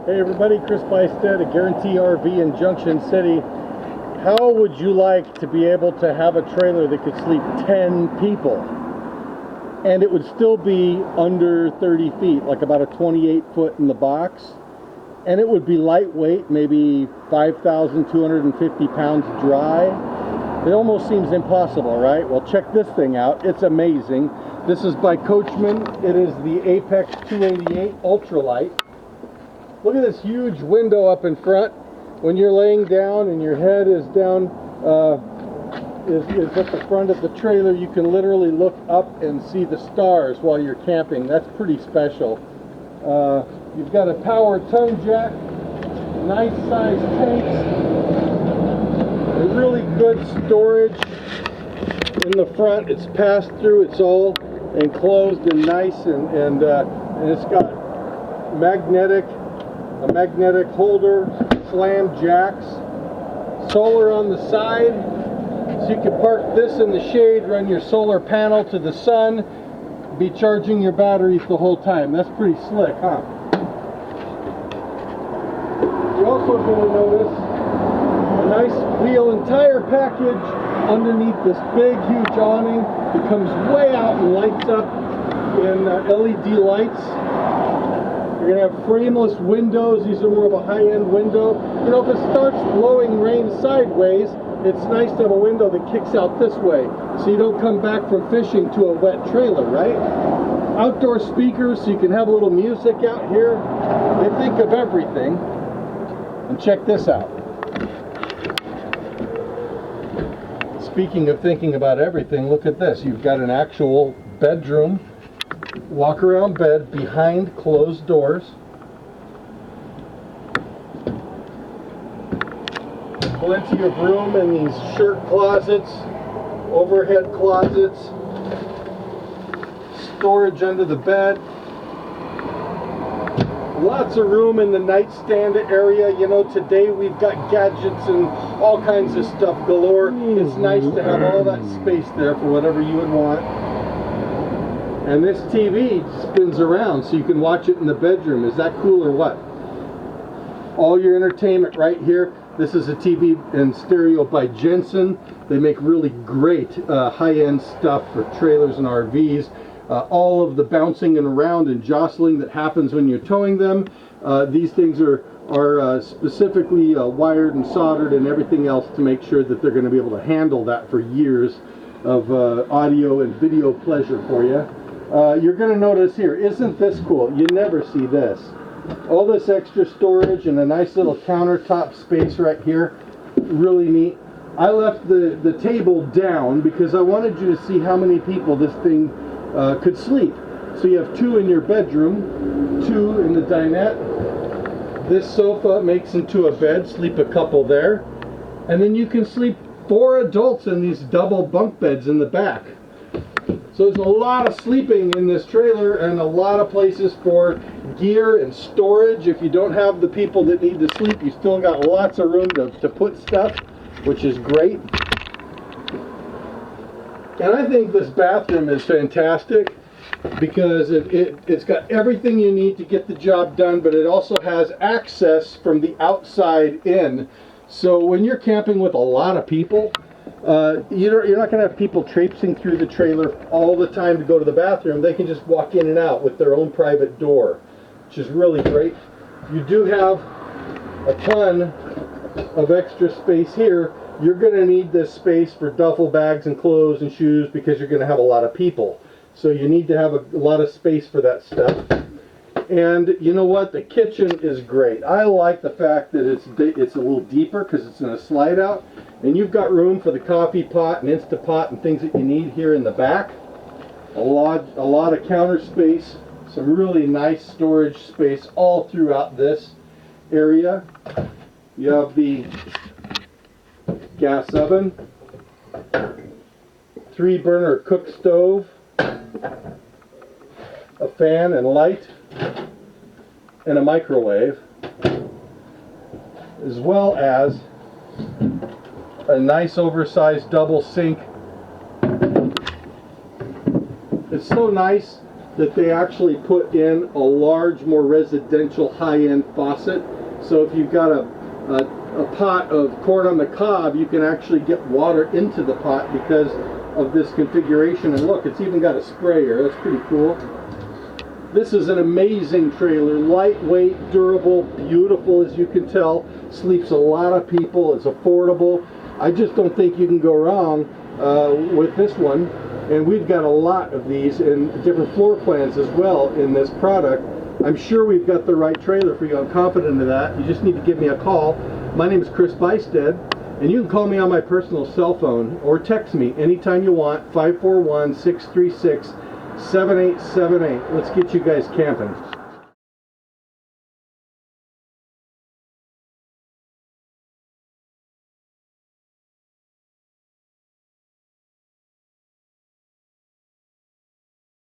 Hey everybody, Chris Bystead at Guaranty RV in Junction City. How would you like to be able to have a trailer that could sleep 10 people? And it would still be under 30 feet, like about a 28 foot in the box. And it would be lightweight, maybe 5,250 pounds dry. It almost seems impossible, right? Well, check this thing out. It's amazing. This is by Coachmen. It is the Apex 288 Ultra Lite. Look at this huge window up in front. When you're laying down and your head is down, is at the front of the trailer, you can literally look up and see the stars while you're camping. That's pretty special. You've got a power tongue jack, nice sized tanks, a really good storage in the front. It's passed through, it's all enclosed and nice, and it's got a magnetic holder, slam jacks, solar on the side, so you can park this in the shade, run your solar panel to the sun, be charging your batteries the whole time. That's pretty slick, huh? You're also going to notice a nice wheel and tire package underneath this big, huge awning. It comes way out and lights up in LED lights. You're going to have frameless windows. These are more of a high-end window. You know, if it starts blowing rain sideways, it's nice to have a window that kicks out this way, so you don't come back from fishing to a wet trailer, right? Outdoor speakers, so you can have a little music out here. They think of everything. And check this out. Speaking of thinking about everything, look at this. You've got an actual bedroom, walk around bed behind closed doors. Plenty of room in these shirt closets, overhead closets, storage under the bed. Lots of room in the nightstand area. You know, today we've got gadgets and all kinds of stuff galore. It's nice to have all that space there for whatever you would want. And this TV spins around so you can watch it in the bedroom. Is that cool or what? All your entertainment right here. This is a TV and stereo by Jensen. They make really great high-end stuff for trailers and RVs. All of the bouncing and around and jostling that happens when you're towing them. These things are specifically wired and soldered and everything else to make sure that they're going to be able to handle that for years of audio and video pleasure for you. You're going to notice here, isn't this cool? You never see this. All this extra storage and a nice little countertop space right here. Really neat. I left the table down because I wanted you to see how many people this thing could sleep. So you have 2 in your bedroom, 2 in the dinette. This sofa makes into a bed, sleep a couple there. And then you can sleep 4 adults in these double bunk beds in the back. So there's a lot of sleeping in this trailer and a lot of places for gear and storage. If you don't have the people that need to sleep, you still got lots of room to put stuff, which is great. And I think this bathroom is fantastic because it's got everything you need to get the job done, but it also has access from the outside in. So when you're camping with a lot of people, you're not going to have people traipsing through the trailer all the time to go to the bathroom. They can just walk in and out with their own private door, which is really great. You do have a ton of extra space here. You're going to need this space for duffel bags and clothes and shoes because you're going to have a lot of people. So you need to have a lot of space for that stuff. And you know what? The kitchen is great. I like the fact that it's a little deeper because it's in a slide out. And you've got room for the coffee pot and Instapot and things that you need here in the back. A lot of counter space. Some really nice storage space all throughout this area. You have the gas oven, 3-burner cook stove, a fan and light, and a microwave, as well as a nice oversized double sink. It's so nice that they actually put in a large, more residential, high-end faucet. So if you've got a pot of corn on the cob, you can actually get water into the pot because of this configuration. And look, it's even got a sprayer. That's pretty cool. This is an amazing trailer, lightweight, durable, beautiful, as you can tell. Sleeps a lot of people. It's affordable. I just don't think you can go wrong with this one. And we've got a lot of these in different floor plans as well in this product. I'm sure we've got the right trailer for you. I'm confident of that. You just need to give me a call. My name is Chris Bystead, and you can call me on my personal cell phone or text me anytime you want, 541-636-7878. Let's get you guys camping.